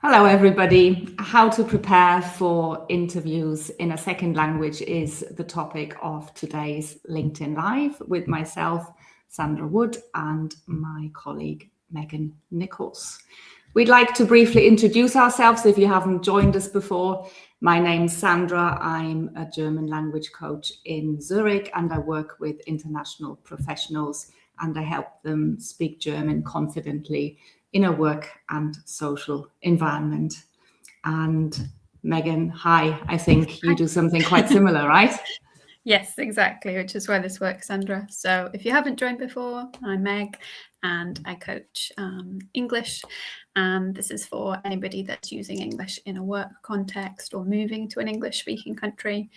Hello, everybody. How to prepare for interviews in a second language is the topic of today's LinkedIn Live with myself, Sandra Wood, and my colleague, Megan Nichols. We'd like to briefly introduce ourselves if you haven't joined us before. My name's Sandra. I'm a German language coach in Zurich, and I work with international professionals, and I help them speak German confidently in a work and social environment. And Megan, hi, I think you do something quite similar, right? Yes, exactly, which is why this works, Sandra. So if you haven't joined before, I'm Meg and I coach English. And this is for anybody that's using English in a work context or moving to an English-speaking country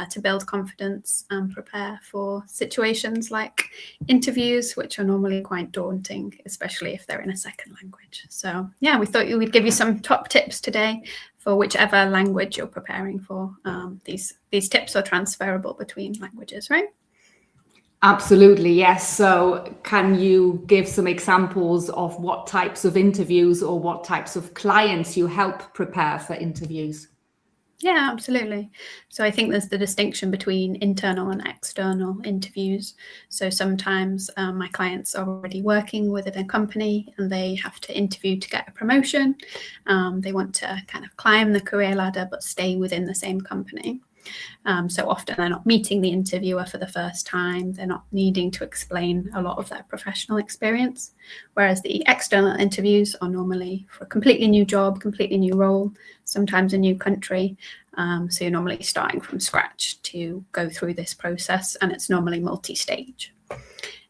to build confidence and prepare for situations like interviews, which are normally quite daunting, especially if they're in a second language. So yeah, we thought we'd give you some top tips today for whichever language you're preparing for. These tips are transferable between languages, right? Absolutely, yes. So can you give some examples of what types of interviews or what types of clients you help prepare for interviews? Yeah, absolutely. So I think there's the distinction between internal and external interviews. So sometimes my clients are already working within a company and they have to interview to get a promotion. They want to kind of climb the career ladder but stay within the same company. So often they're not meeting the interviewer for the first time. They're not needing to explain a lot of their professional experience. Whereas the external interviews are normally for a completely new job, completely new role, sometimes a new country. So you're normally starting from scratch to go through this process, and it's normally multi-stage.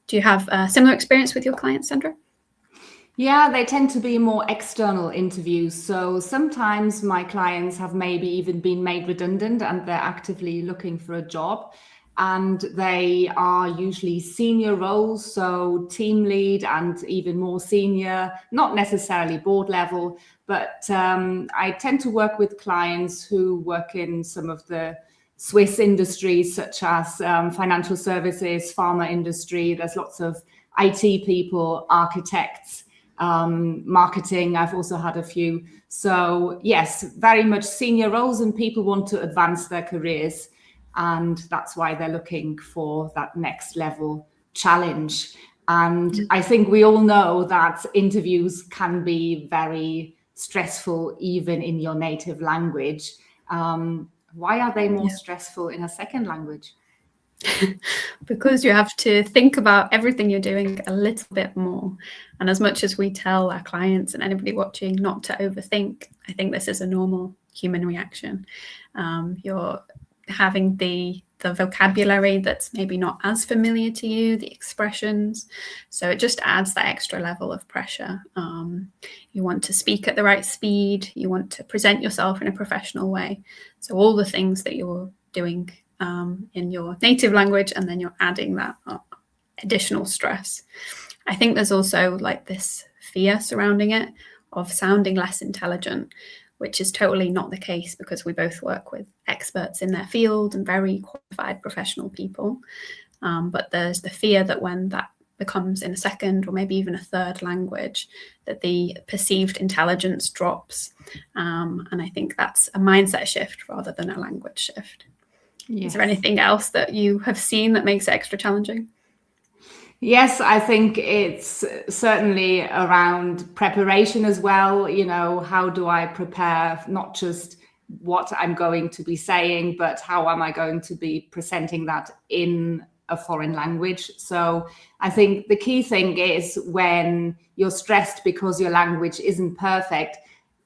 Do you have a similar experience with your clients, Sandra? Yeah, they tend to be more external interviews. So sometimes my clients have maybe even been made redundant and they're actively looking for a job. And they are usually senior roles, so team lead and even more senior, not necessarily board level, but I tend to work with clients who work in some of the Swiss industries, such as financial services, pharma industry. There's lots of IT people, architects, marketing. I've also had a few. So yes, very much senior roles, and people want to advance their careers. And that's why they're looking for that next level challenge. And I think we all know that interviews can be very stressful, even in your native language. Why are they more stressful in a second language? Because you have to think about everything you're doing a little bit more. And as much as we tell our clients and anybody watching not to overthink, I think this is a normal human reaction. You're having the vocabulary that's maybe not as familiar to you, the expressions. So it just adds that extra level of pressure. You want to speak at the right speed. You want to present yourself in a professional way. So all the things that you're doing in your native language, and then you're adding that additional stress. I think there's also like this fear surrounding it of sounding less intelligent, which is totally not the case because we both work with experts in their field and very qualified professional people. But there's the fear that when that becomes in a second or maybe even a third language, that the perceived intelligence drops. And I think that's a mindset shift rather than a language shift. Yes. Is there anything else that you have seen that makes it extra challenging? Yes, I think it's certainly around preparation as well. You know, how do I prepare not just what I'm going to be saying, but how am I going to be presenting that in a foreign language? So I think the key thing is when you're stressed because your language isn't perfect,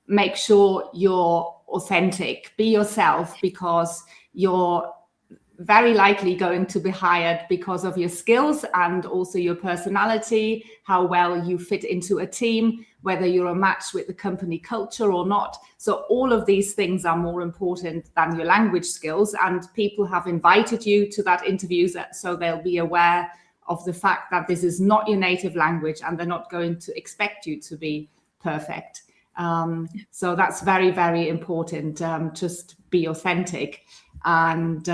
make sure you're authentic, be yourself, because you're very likely going to be hired because of your skills and also your personality, how well you fit into a team, whether you're a match with the company culture or not. So all of these things are more important than your language skills, and people have invited you to that interview, so they'll be aware of the fact that this is not your native language and they're not going to expect you to be perfect. So that's very, very important. Just be authentic. And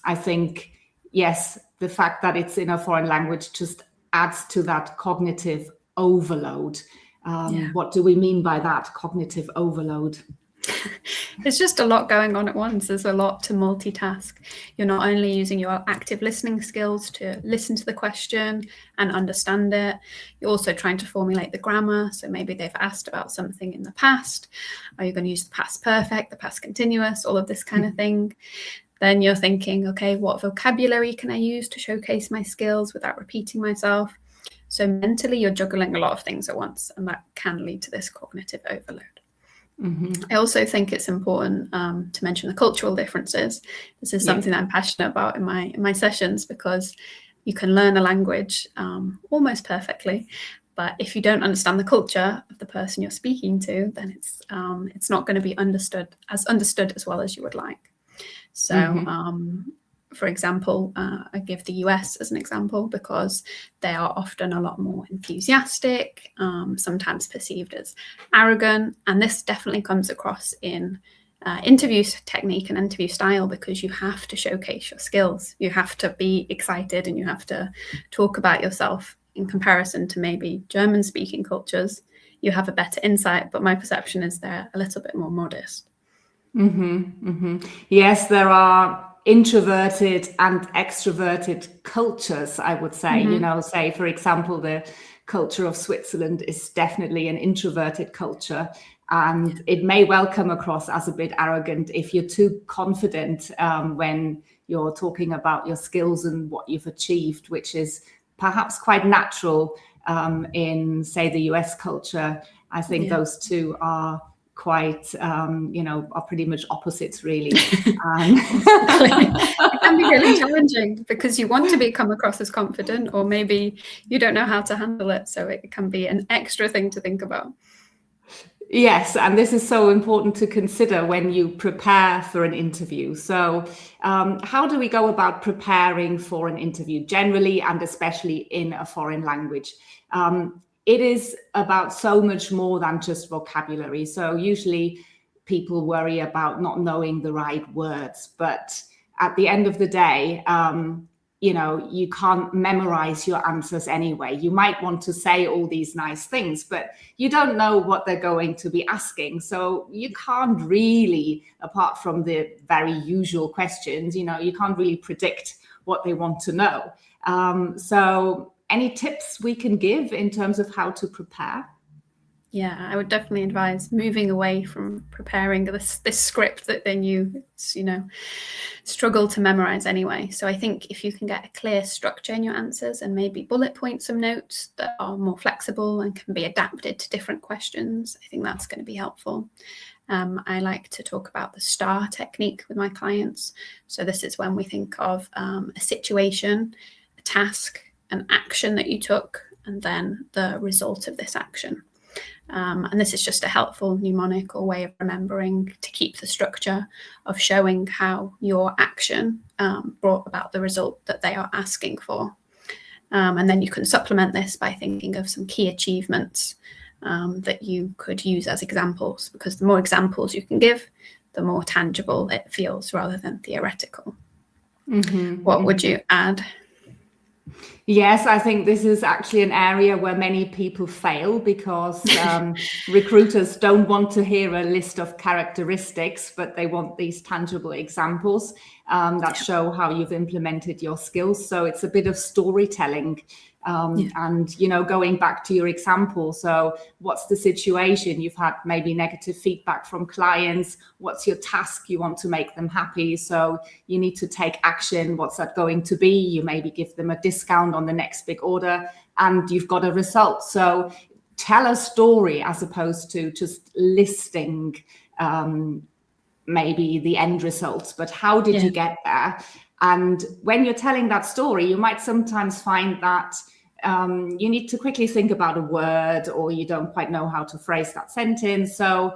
I think, yes, the fact that it's in a foreign language just adds to that cognitive overload. What do we mean by that cognitive overload? There's just a lot going on at once. There's a lot to multitask. You're not only using your active listening skills to listen to the question and understand it, you're also trying to formulate the grammar. So maybe they've asked about something in the past. Are you going to use the past perfect, the past continuous, all of this kind of thing? Then you're thinking, okay, what vocabulary can I use to showcase my skills without repeating myself? So mentally, you're juggling a lot of things at once, and that can lead to this cognitive overload. I also think it's important to mention the cultural differences. This is something that I'm passionate about in my sessions, because you can learn a language almost perfectly, but if you don't understand the culture of the person you're speaking to, then it's not going to be understood as well as you would like. So for example, I give the US as an example because they are often a lot more enthusiastic, sometimes perceived as arrogant. And this definitely comes across in interview technique and interview style, because you have to showcase your skills. You have to be excited and you have to talk about yourself. In comparison to maybe German speaking cultures, you have a better insight, but my perception is they're a little bit more modest. Yes, there are introverted and extroverted cultures, I would say. Say, for example, the culture of Switzerland is definitely an introverted culture, and it may well come across as a bit arrogant if you're too confident when you're talking about your skills and what you've achieved, which is perhaps quite natural in, say, the US culture. I think those two are quite, are pretty much opposites, really. It can be really challenging because you want to come across as confident, or maybe you don't know how to handle it. So it can be an extra thing to think about. Yes, and this is so important to consider when you prepare for an interview. So how do we go about preparing for an interview generally, and especially in a foreign language? It is about so much more than just vocabulary. So usually people worry about not knowing the right words, but at the end of the day, you can't memorize your answers anyway. You might want to say all these nice things, but you don't know what they're going to be asking. So you can't really, apart from the very usual questions, you can't really predict what they want to know. So any tips we can give in terms of how to prepare? Yeah, I would definitely advise moving away from preparing this script that then you struggle to memorize anyway. So I think if you can get a clear structure in your answers and maybe bullet point some notes that are more flexible and can be adapted to different questions, I think that's going to be helpful. I like to talk about the STAR technique with my clients. So this is when we think of a situation, a task, an action that you took, and then the result of this action. And this is just a helpful mnemonic or way of remembering to keep the structure of showing how your action brought about the result that they are asking for. And then you can supplement this by thinking of some key achievements that you could use as examples, because the more examples you can give, the more tangible it feels rather than theoretical. What would you add? Yes, I think this is actually an area where many people fail, because recruiters don't want to hear a list of characteristics, but they want these tangible examples that show how you've implemented your skills. So it's a bit of storytelling. And, going back to your example, so what's the situation? You've had maybe negative feedback from clients. What's your task? You want to make them happy. So you need to take action. What's that going to be? You maybe give them a discount on the next big order, and you've got a result. So tell a story as opposed to just listing maybe the end results, but how did you get there? And when you're telling that story, you might sometimes find that you need to quickly think about a word, or you don't quite know how to phrase that sentence. So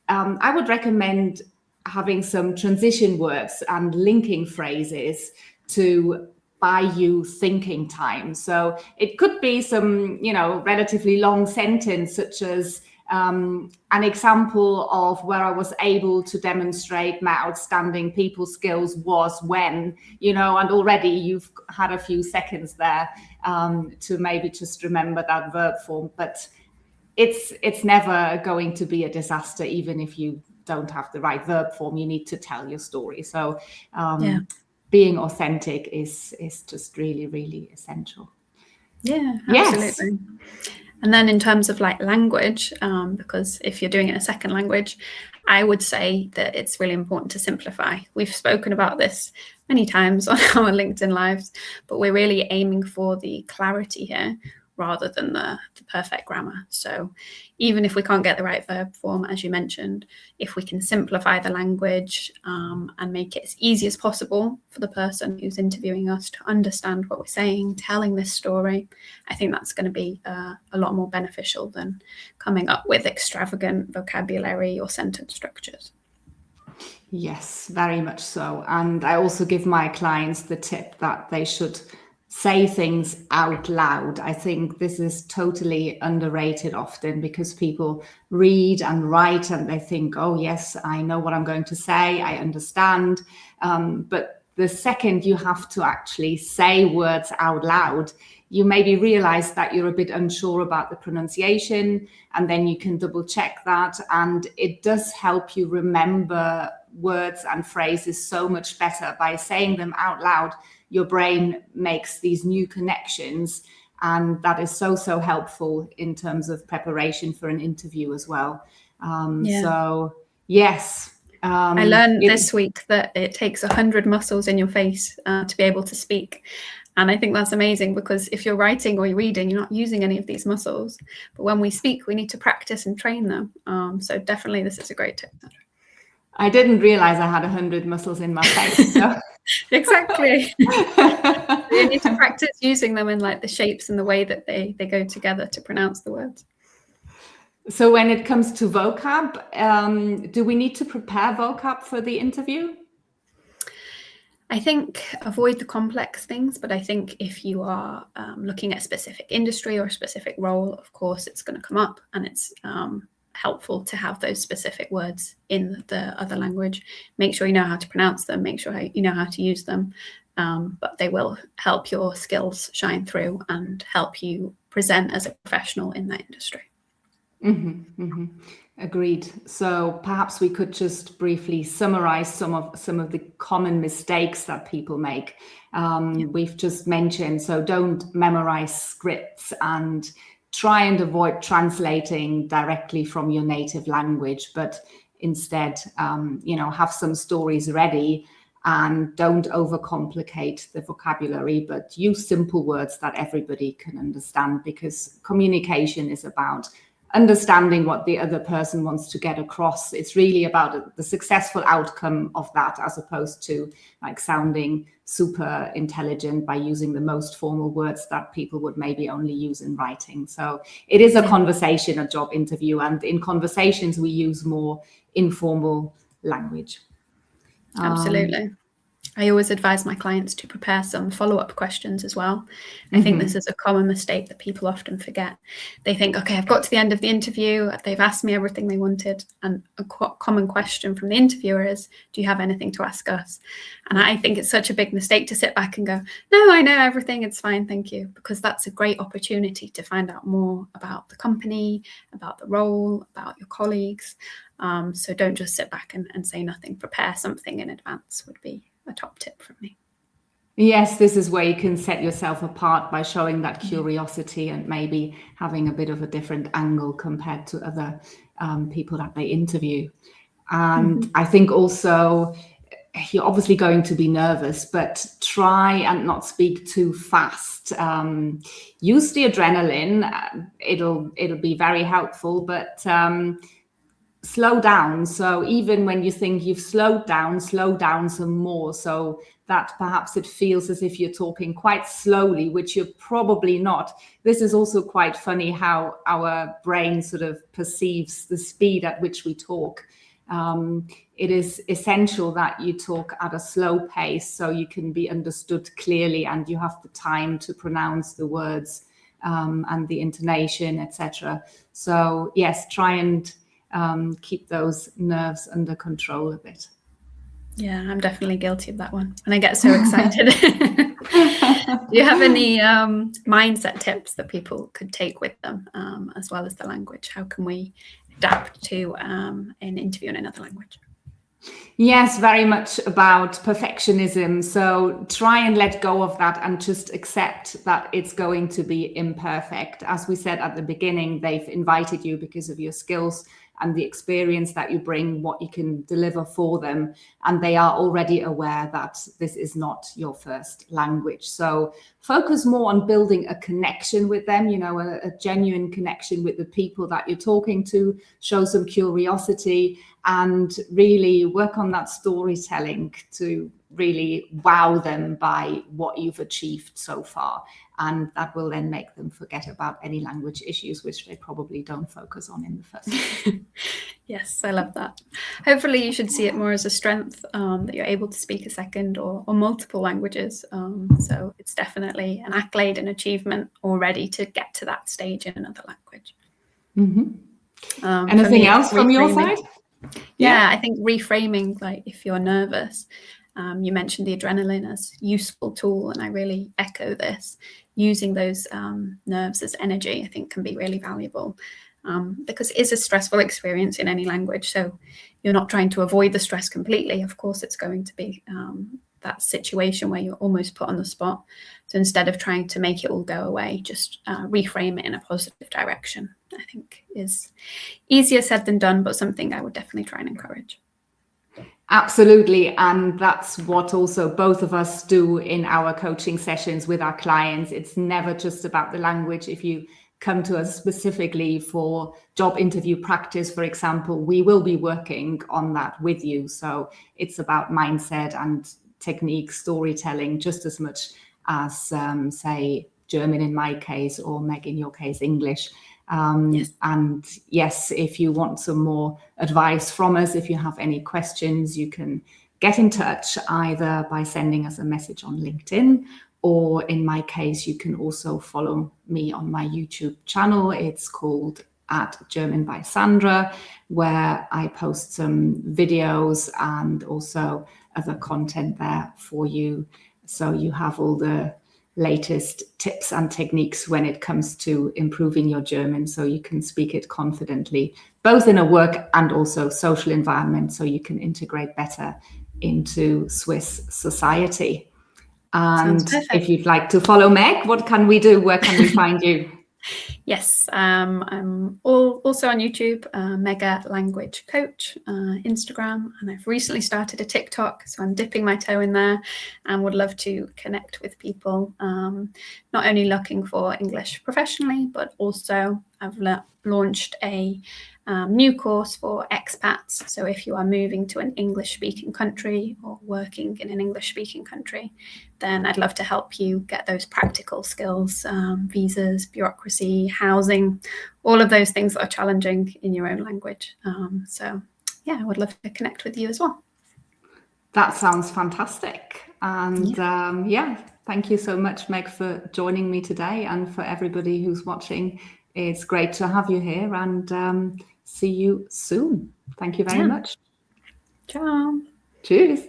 I would recommend having some transition words and linking phrases to buy you thinking time. So it could be some, relatively long sentence, such as an example of where I was able to demonstrate my outstanding people skills was when, and already you've had a few seconds there to maybe just remember that verb form. But it's never going to be a disaster, even if you don't have the right verb form. You need to tell your story. So being authentic is just really, really essential. Yeah, Yes. absolutely. And then in terms of like language, because if you're doing it in a second language, I would say that it's really important to simplify. We've spoken about this many times on our LinkedIn Lives, but we're really aiming for the clarity here rather than the perfect grammar. So even if we can't get the right verb form, as you mentioned, if we can simplify the language and make it as easy as possible for the person who's interviewing us to understand what we're saying, telling this story, I think that's going to be a lot more beneficial than coming up with extravagant vocabulary or sentence structures. Yes, very much so. And I also give my clients the tip that they should say things out loud. I think this is totally underrated often, because people read and write and they think, oh, yes, I know what I'm going to say, I understand. But the second you have to actually say words out loud, you maybe realize that you're a bit unsure about the pronunciation, and then you can double check that. And it does help you remember words and phrases so much better by saying them out loud. Your brain makes these new connections, and that is so helpful in terms of preparation for an interview as well. So yes. I learned this week that it takes 100 muscles in your face to be able to speak. And I think that's amazing, because if you're writing or you're reading, you're not using any of these muscles. But when we speak, we need to practice and train them. So definitely this is a great tip. I didn't realize I had 100 muscles in my face. So. Exactly. You need to practice using them in like the shapes and the way that they go together to pronounce the words. So when it comes to vocab, do we need to prepare vocab for the interview? I think avoid the complex things, but I think if you are looking at a specific industry or a specific role, of course, it's going to come up, and it's helpful to have those specific words in the other language. Make sure you know how to pronounce them, make sure you know how to use them, but they will help your skills shine through and help you present as a professional in that industry. Agreed. So perhaps we could just briefly summarize some of the common mistakes that people make. We've just mentioned, so don't memorize scripts and try and avoid translating directly from your native language, but instead, have some stories ready, and don't overcomplicate the vocabulary, but use simple words that everybody can understand, because communication is about understanding what the other person wants to get across. It's really about the successful outcome of that, as opposed to like sounding super intelligent by using the most formal words that people would maybe only use in writing. So it is a conversation, a job interview, and in conversations we use more informal language. Absolutely. I always advise my clients to prepare some follow-up questions as well. I think this is a common mistake that people often forget. They think, okay, I've got to the end of the interview, they've asked me everything they wanted, and a common question from the interviewer is, do you have anything to ask us? And I think it's such a big mistake to sit back and go, no, I know everything, it's fine, thank you, because that's a great opportunity to find out more about the company, about the role, about your colleagues. So don't just sit back and say nothing. Prepare something in advance would be a top tip from me. Yes, this is where you can set yourself apart by showing that curiosity and maybe having a bit of a different angle compared to other people that they interview. And I think also you're obviously going to be nervous, but try and not speak too fast. Use the adrenaline. It'll be very helpful, but slow down. So even when you think you've slowed down, slow down some more, so that perhaps it feels as if you're talking quite slowly, which you're probably not. This is also quite funny how our brain sort of perceives the speed at which we talk. It is essential that you talk at a slow pace so you can be understood clearly and you have the time to pronounce the words and the intonation, etc. So yes, try and keep those nerves under control a bit. Yeah, I'm definitely guilty of that one. And I get so excited. Do you have any mindset tips that people could take with them, as well as the language? How can we adapt to an interview in another language? Yes, very much about perfectionism. So try and let go of that and just accept that it's going to be imperfect. As we said at the beginning, they've invited you because of your skills and the experience that you bring, what you can deliver for them. And they are already aware that this is not your first language. So focus more on building a connection with them, a genuine connection with the people that you're talking to, show some curiosity, and really work on that storytelling to really wow them by what you've achieved so far. And that will then make them forget about any language issues, which they probably don't focus on in the first place. Yes, I love that. Hopefully you should see it more as a strength, that you're able to speak a second or multiple languages. So it's definitely an accolade and achievement already to get to that stage in another language. Mm-hmm. Anything else from your side? Yeah, I think reframing, like if you're nervous, you mentioned the adrenaline as a useful tool, and I really echo this. Using those nerves as energy, I think, can be really valuable, because it is a stressful experience in any language. So you're not trying to avoid the stress completely. Of course, it's going to be that situation where you're almost put on the spot. So instead of trying to make it all go away, just reframe it in a positive direction, I think is easier said than done, but something I would definitely try and encourage. Absolutely. And that's what also both of us do in our coaching sessions with our clients. It's never just about the language. If you come to us specifically for job interview practice, for example, we will be working on that with you. So it's about mindset and technique, storytelling, just as much as, say, German in my case, or Meg in your case, English. Yes. And yes, if you want some more advice from us, if you have any questions, you can get in touch either by sending us a message on LinkedIn, or in my case, you can also follow me on my YouTube channel. It's called @German by Sandra, where I post some videos and also other content there for you. So you have all the latest tips and techniques when it comes to improving your German, so you can speak it confidently, both in a work and also social environment, so you can integrate better into Swiss society. And if you'd like to follow Meg, what can we do? Where can we find you? Yes, I'm also on YouTube, Mega Language Coach, Instagram, and I've recently started a TikTok, so I'm dipping my toe in there and would love to connect with people, not only looking for English professionally, but also I've launched a new course for expats. So if you are moving to an English-speaking country or working in an English-speaking country, then I'd love to help you get those practical skills, visas, bureaucracy, housing, all of those things that are challenging in your own language. So yeah, I would love to connect with you as well. That sounds fantastic. And thank you so much, Meg, for joining me today, and for everybody who's watching. It's great to have you here, and see you soon. Thank you very much. Ciao. Cheers.